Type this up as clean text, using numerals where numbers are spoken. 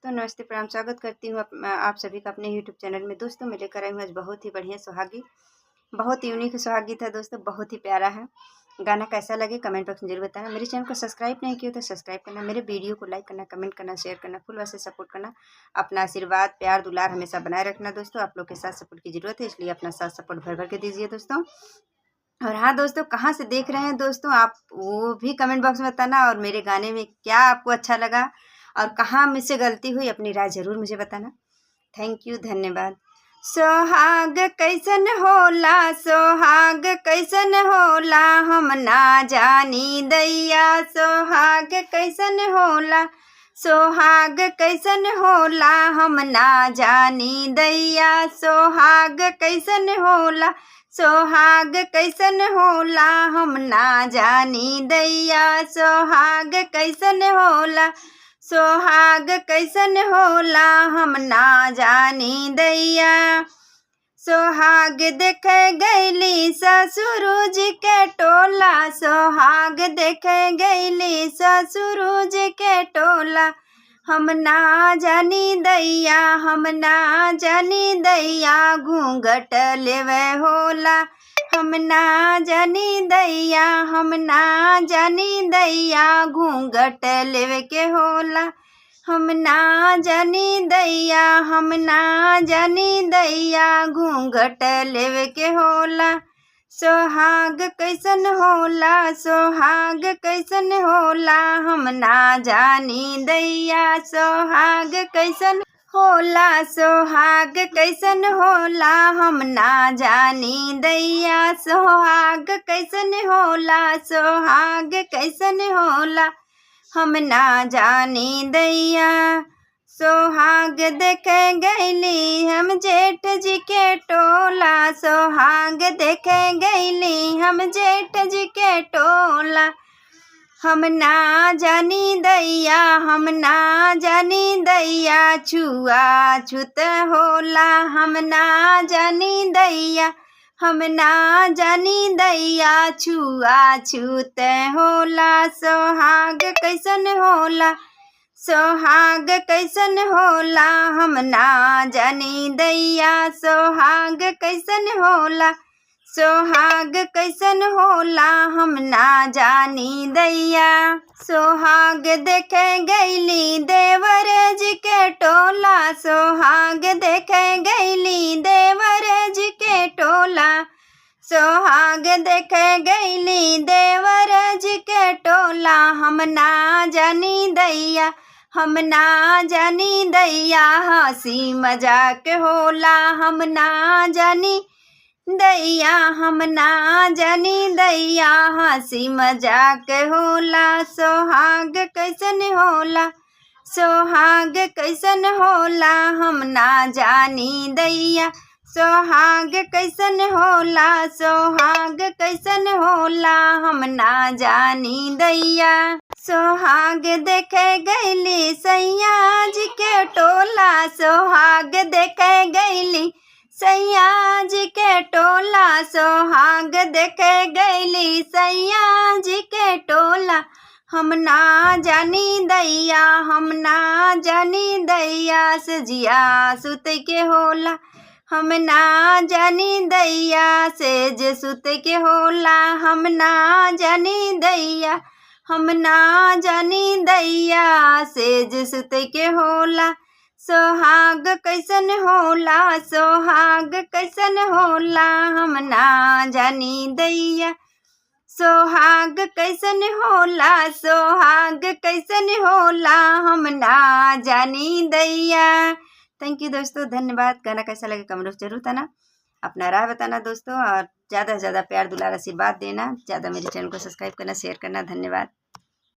दोस्तों नमस्ते प्रणाम, स्वागत करती हूँ आप सभी का अपने यूट्यूब चैनल में। दोस्तों मैं लेकर आई हूँ आज बहुत ही बढ़िया सुहागी, बहुत यूनिक सुहागीत है दोस्तों, बहुत ही प्यारा है। गाना कैसा लगे कमेंट बॉक्स में जरूर बताना। मेरे चैनल को सब्सक्राइब नहीं किया तो सब्सक्राइब करना, मेरे वीडियो को लाइक करना, कमेंट करना, शेयर करना, फुल वैसे सपोर्ट करना। अपना आशीर्वाद प्यार दुलार हमेशा बनाए रखना दोस्तों। आप लोग के साथ सपोर्ट की जरूरत है, इसलिए अपना साथ सपोर्ट भर भर के दीजिए दोस्तों। और हाँ दोस्तों, कहाँ से देख रहे हैं दोस्तों आप, वो भी कमेंट बॉक्स में बताना। और मेरे गाने में क्या आपको अच्छा लगा और कहाँ मुझसे गलती हुई, अपनी राय ज़रूर मुझे बताना। थैंक यू, धन्यवाद। सोहाग कैसन होला, सोहाग कैसन होला, हम ना जानी दैया। सोहाग कैसन होला, सोहाग कैसन होला, हम ना जानी दैया। सोहाग कैसन होला, सोहाग कैसन होला, हम ना जानी दैया। सोहाग कैसन होला, सोहाग कैसन होला, हम ना जानी दैया। सोहाग देखे गैली ससुर जी के टोला, सोहाग देखे गैली ससुर जी के टोला, हम ना जानी दैया, हम ना जानी दैया। घूंघट लेवे होला, हम ना जानी दैया, हम ना जानी दैया। घूंघट लेवे के होला, हम ना जानी दैया, हम ना जानी दैया। घूंघट लेवे के होला। सोहाग कैसन होला, सोहाग कैसन होला, हम ना जानी दैया। सोहाग कैसन होला, सोहाग कैसन होला, हम ना जानी दैया। सोहाग कैसन होला, सोहाग कैसन होला, हम ना जानी दैया। सोहाग देखे गैली हम जेठ जी के टोला, सोहाग देखे गैली हम जेठ जी के टोला, हम ना जानी दैया, हम ना जानी दैया। छुआ छूत होला, हम ना जानी दैया, हम ना जानी दैया। छुआ छूत होला, सोहाग कैसन होला, सोहाग कैसन होला, हम ना जानी दैया। सोहाग कैसन होला, सोहाग कैसन होला, हम ना जानी दैया। सोहाग देखे गैली देवर जी के टोला, सोहाग देखे गैली देवर जी के टोला, सोहाग देखे गैली देवर जी के टोला, हम ना जानी दैया, हम ना जानी दैया। हंसी मजाक होला, हम ना जानी दैया, हम ना जानी दैया। हंसी मजाक होला, सोहाग कैसन होला, सोहाग कैसन होला, हम ना जानी दैया। सोहाग कैसन होला, सोहाग कैसन होला, हम ना जानी दैया। सोहाग देखे गैली सैया जी के टोला, सोहाग देखे गैली सैया जी के टोला, सोहाग देखे गैली सैया जी के टोला, हम ना जानी दैया, हम ना जानी दैया। सजिया सुत के होला, हम ना जानी दैया। सेज सुत के होला, हम ना जानी दैया, हम ना जानी दैया। सेज सुत के होला। सोहाग कैसन होला, सोहाग कैसन होला, हम ना जानी दैया। सोहाग कैसन होला, सोहाग कैसन होला, हम ना जानी दैया। थैंक यू दोस्तों, धन्यवाद। गाना कैसा लगे कमेंट जरूर बताना, अपना राय बताना दोस्तों, और ज़्यादा से ज़्यादा प्यार दुलार आशीर्वाद देना। ज़्यादा मेरे चैनल को सब्सक्राइब करना, शेयर करना। धन्यवाद।